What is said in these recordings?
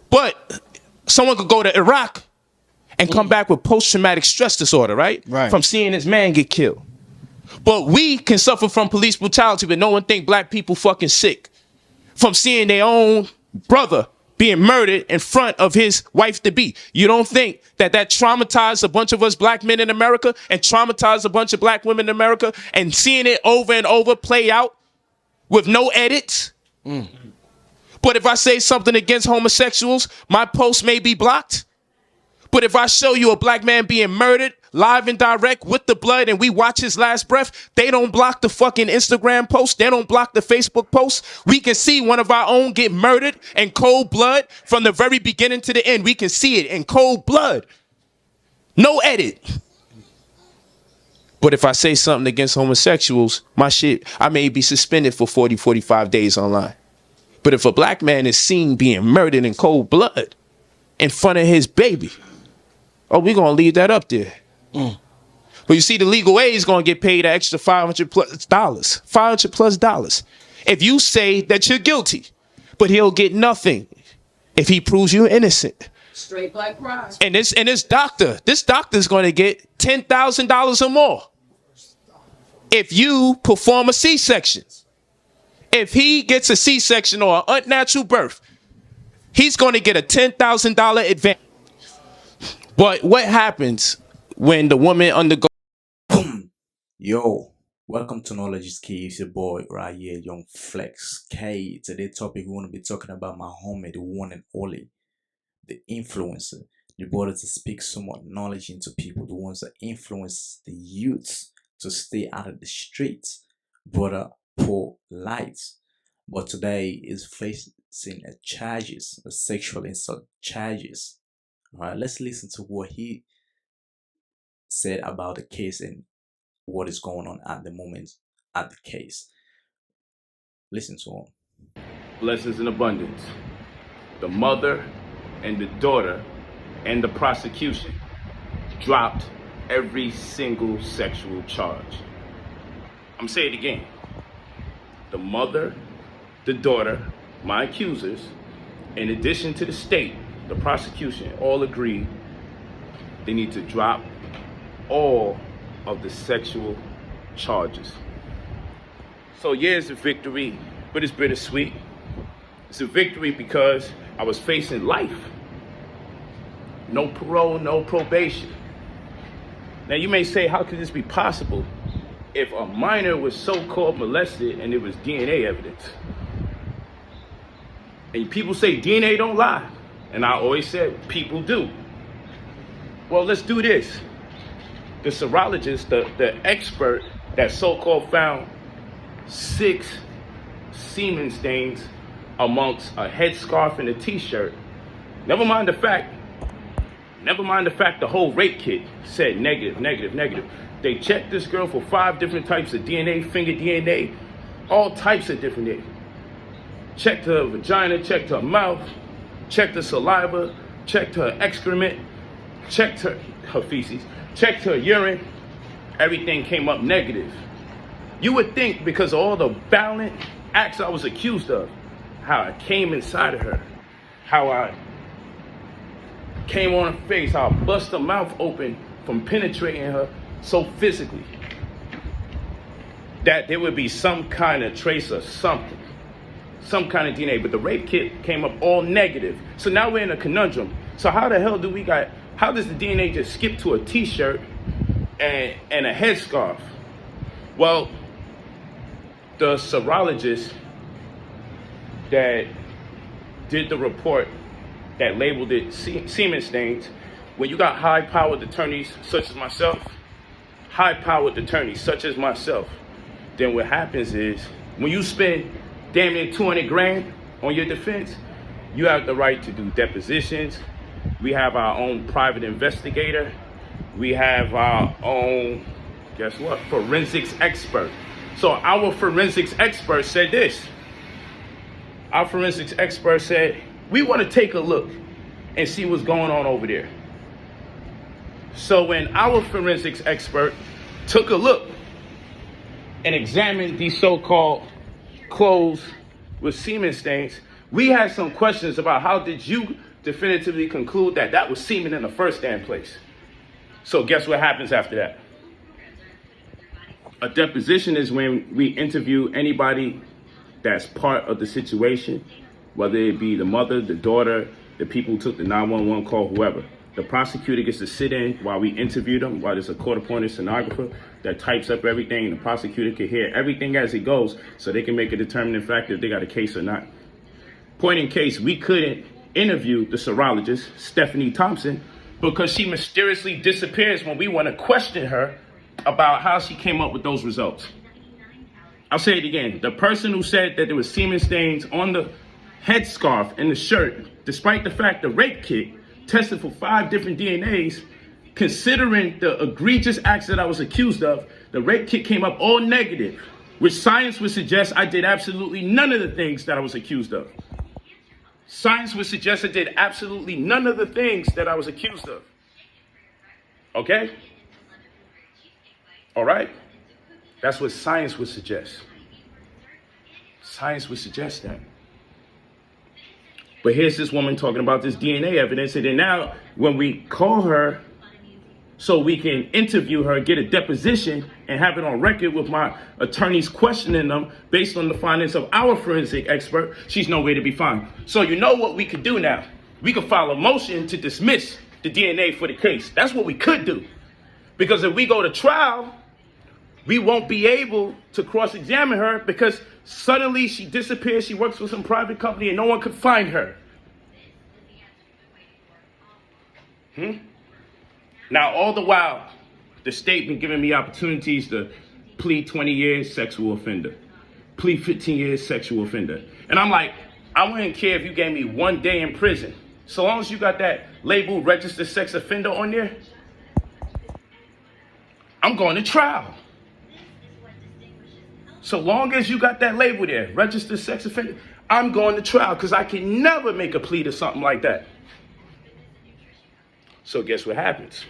But someone could go to Iraq and come back with post-traumatic stress disorder, right? From seeing his man get killed. But we can suffer from police brutality, but no one think black people fucking sick. From seeing their own brother being murdered in front of his wife-to-be. You don't think that traumatized a bunch of us black men in America and traumatized a bunch of black women in America, and seeing it over and over play out with no edits? But if I say something against homosexuals, my post may be blocked. But if I show you a black man being murdered live and direct with the blood and we watch his last breath, they don't block the fucking Instagram post. They don't block the Facebook post. We can see one of our own get murdered in cold blood from the very beginning to the end. We can see it in cold blood. No edit. But if I say something against homosexuals, my shit, I may be suspended for 40, 45 days online. But if a black man is seen being murdered in cold blood in front of his baby, oh, we're going to leave that up there. But you see, the legal aid is going to get paid an extra $500 plus $500 plus dollars if you say that you're guilty. But he'll get nothing if he proves you're innocent. Straight black pride. And this doctor is going to get $10,000 or more if you perform a C-section. If he gets a C-section or an unnatural birth, he's going to get a $10,000 advance. But what happens when the woman undergoes? Yo, welcome to Knowledge is Key. It's your boy right here, Young Flex K. Today's topic, we want to be talking about my homie, the one and only, the influencer, the brother to speak so much knowledge into people, the ones that influence the youths to stay out of the streets, brother Polight. But today is facing a sexual assault charges. All right, let's listen to what he said about the case and what is going on at the moment at the case. Listen to him. Blessings in abundance. The mother and the daughter and the prosecution dropped every single sexual charge. I'm saying it again. The mother, the daughter, my accusers, in addition to the state, the prosecution, all agreed they need to drop all of the sexual charges. So yeah, it's a victory, but it's bittersweet. It's a victory because I was facing life. No parole, no probation. Now you may say, how could this be possible if a minor was so-called molested and there was DNA evidence? And people say DNA don't lie. And I always said, people do. Well, let's do this. The serologist, the expert that so-called found 6 semen stains amongst a headscarf and a t-shirt. Never mind the fact the whole rape kit said negative, negative, negative. They checked this girl for 5 different types of DNA, finger DNA, all types of different DNA. Checked her vagina, checked her mouth, checked her saliva, checked her excrement, checked her feces, checked her urine. Everything came up negative. You would think because of all the violent acts I was accused of, how I came inside of her, how I came on her face, how I bust her mouth open from penetrating her so physically, that there would be some kind of trace of something, some kind of DNA, but the rape kit came up all negative. So now we're in a conundrum. So how the hell how does the DNA just skip to a t-shirt and a headscarf? Well, the serologist that did the report that labeled it semen stains, when you got high-powered attorneys such as myself, then what happens is when you spend damn near 200 grand on your defense, you have the right to do depositions. We have our own private investigator. We have our own, guess what, forensics expert. So our forensics expert said this. Our forensics expert said, we want to take a look and see what's going on over there. So when our forensics expert took a look and examined these so-called clothes with semen stains, We had some questions about how did you definitively conclude that that was semen in the first damn place. So guess what happens after that? A deposition is when we interview anybody that's part of the situation, whether it be the mother, the daughter, the people who took the 911 call, whoever. The prosecutor gets to sit in while we interview them, while there's a court-appointed stenographer that types up everything, and the prosecutor can hear everything as it goes so they can make a determining factor if they got a case or not. Point in case, we couldn't interview the serologist, Stephanie Thompson, because she mysteriously disappears when we want to question her about how she came up with those results. I'll say it again. The person who said that there was semen stains on the headscarf and the shirt, despite the fact the rape kit tested for 5 different DNAs, considering the egregious acts that I was accused of, the rape kit came up all negative, which science would suggest I did absolutely none of the things that I was accused of. Science would suggest I did absolutely none of the things that I was accused of. Okay? All right? That's what science would suggest. Science would suggest that. But here's this woman talking about this DNA evidence, and then now when we call her so we can interview her, get a deposition, and have it on record with my attorneys questioning them based on the findings of our forensic expert, she's nowhere to be found. So you know what we could do now? We could file a motion to dismiss the DNA for the case. That's what we could do. Because if we go to trial, we won't be able to cross-examine her because suddenly she disappears, she works for some private company, and no one could find her. Now, all the while, the state been giving me opportunities to plead 20 years, sexual offender. Plead 15 years, sexual offender. And I'm like, I wouldn't care if you gave me 1 day in prison. So long as you got that label registered sex offender on there, I'm going to trial. So long as you got that label there, registered sex offender, I'm going to trial because I can never make a plea to something like that. So guess what happens?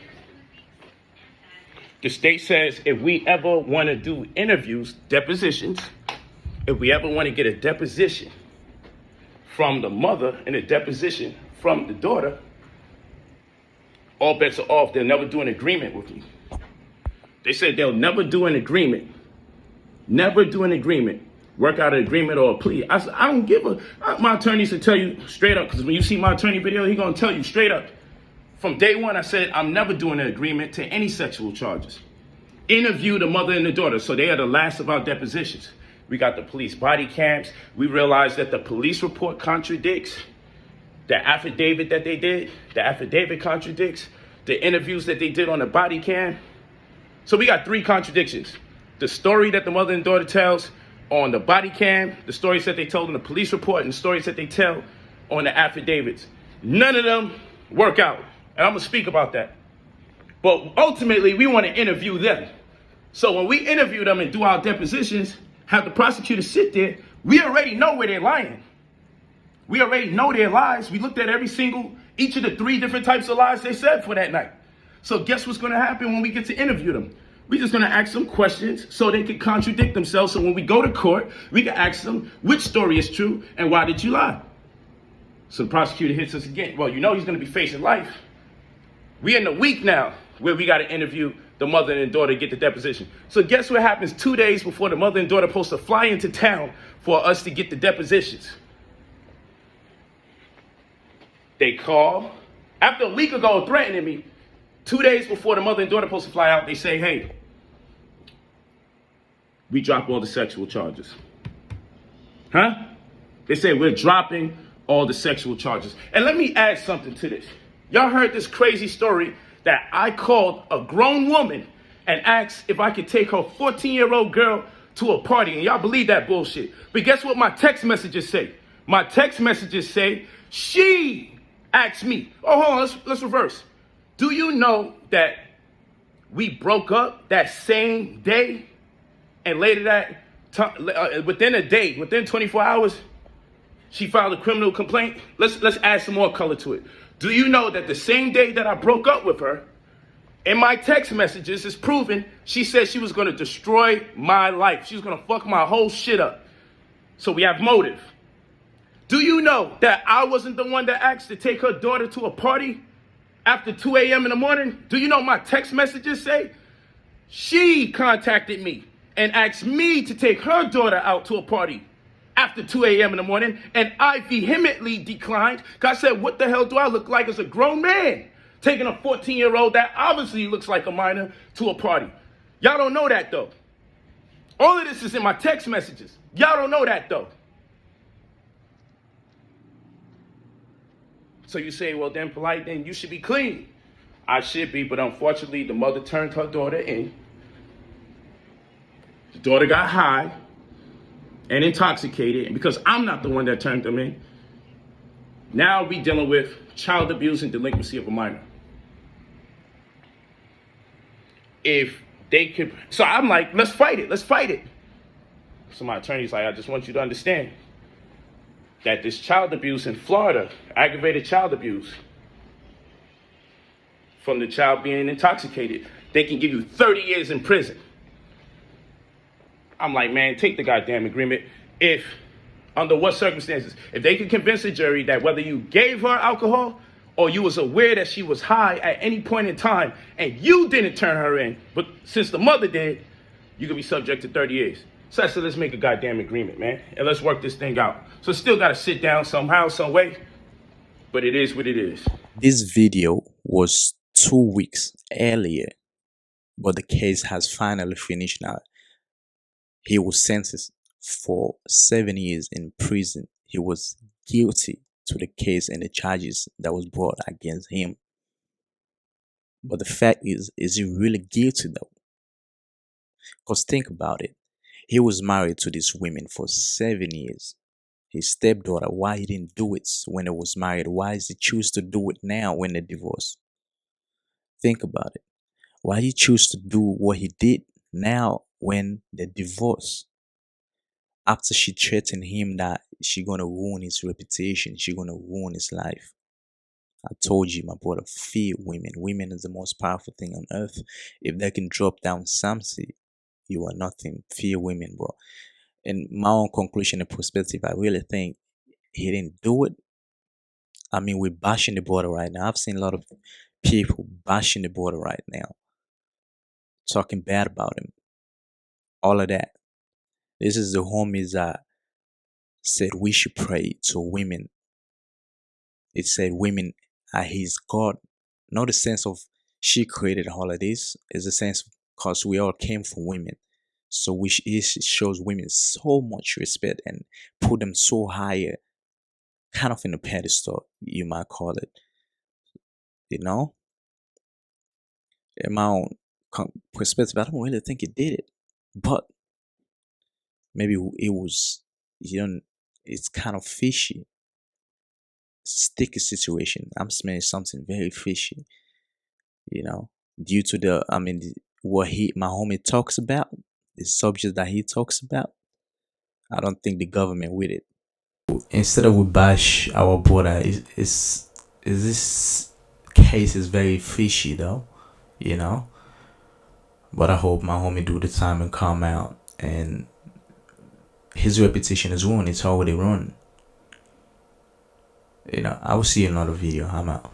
The state says if we ever want to do interviews, depositions, if we ever want to get a deposition from the mother and a deposition from the daughter, all bets are off. They'll never do an agreement with me. They said they'll never do an agreement. Never do an agreement. Work out an agreement or a plea. I said, I don't give a... My attorneys will tell you straight up, because when you see my attorney video, he's going to tell you straight up. From day one, I said, I'm never doing an agreement to any sexual charges. Interview the mother and the daughter, so they are the last of our depositions. We got the police body cams. We realized that the police report contradicts the affidavit that they did. The affidavit contradicts the interviews that they did on the body cam. So we got 3 contradictions. The story that the mother and daughter tells on the body cam, the stories that they told in the police report, and the stories that they tell on the affidavits. None of them work out. And I'm going to speak about that. But ultimately, we want to interview them. So when we interview them and do our depositions, have the prosecutor sit there, we already know where they're lying. We already know their lies. We looked at each of the 3 different types of lies they said for that night. So guess what's going to happen when we get to interview them? We're just going to ask them questions so they can contradict themselves. So when we go to court, we can ask them which story is true and why did you lie? So the prosecutor hits us again. Well, you know he's going to be facing life. We're in the week now where we got to interview the mother and daughter to get the deposition. So guess what happens 2 days before the mother and daughter are supposed to fly into town for us to get the depositions? They call. After a week ago threatening me, 2 days before the mother and daughter are supposed to fly out, they say, hey, we drop all the sexual charges. Huh? They say we're dropping all the sexual charges. And let me add something to this. Y'all heard this crazy story that I called a grown woman and asked if I could take her 14-year-old girl to a party. And y'all believe that bullshit. But guess what my text messages say? My text messages say, she asked me. Oh, hold on, let's reverse. Do you know that we broke up that same day? And later that, within a day, within 24 hours, she filed a criminal complaint? Let's add some more color to it. Do you know that the same day that I broke up with her, in my text messages, it's proven, she said she was going to destroy my life. She was going to fuck my whole shit up. So we have motive. Do you know that I wasn't the one that asked to take her daughter to a party after 2 a.m. in the morning? Do you know my text messages say? She contacted me and asked me to take her daughter out to a party after 2 a.m. in the morning, and I vehemently declined because I said, what the hell do I look like as a grown man taking a 14-year-old that obviously looks like a minor to a party? Y'all don't know that, though. All of this is in my text messages. Y'all don't know that, though. So you say, well, then, Polight, then you should be clean. I should be, but unfortunately, the mother turned her daughter in. The daughter got high and intoxicated, and because I'm not the one that turned them in, now we dealing with child abuse and delinquency of a minor. If they could, so I'm like, let's fight it, let's fight it. So my attorney's like, I just want you to understand that this child abuse in Florida, aggravated child abuse, from the child being intoxicated, they can give you 30 years in prison. I'm like, man, take the goddamn agreement. If, under what circumstances, if they could convince a jury that whether you gave her alcohol or you was aware that she was high at any point in time and you didn't turn her in, but since the mother did, you could be subject to 30 years. So I said, let's make a goddamn agreement, man, and let's work this thing out. So still got to sit down somehow, some way, but it is what it is. This video was 2 weeks earlier, but the case has finally finished now. He was sentenced for 7 years in prison. He was guilty to the case and the charges that was brought against him. But the fact is he really guilty though? Because think about it. He was married to this woman for 7 years. His stepdaughter, why he didn't do it when he was married? Why does he choose to do it now when they divorce? Think about it. Why he choose to do what he did now when they divorce? After she threatened him that she gonna ruin his reputation, she gonna ruin his life. I told you, my brother, fear women. Women is the most powerful thing on earth. If they can drop down something, you are nothing. Fear women, bro. In my own conclusion and perspective, I really think he didn't do it. I mean, we're bashing the border right now. I've seen a lot of people bashing the border right now, talking bad about him. All of that. This is the homies that said we should pray to women. It said women are his God. Not the sense of she created all of this. It's the sense because we all came from women. So it shows women so much respect and put them so higher, kind of in a pedestal, you might call it. You know? In my own perspective, I don't really think he did it. But maybe it was, it's kind of fishy. Sticky situation. I'm smelling something very fishy. Due to what my homie talks about, the subject that he talks about, I don't think the government with it. Instead of we bash our border, is this case is very fishy though, But I hope my homie do the time and come out, and his reputation is ruined. It's already ruined. I will see you in another video. I'm out.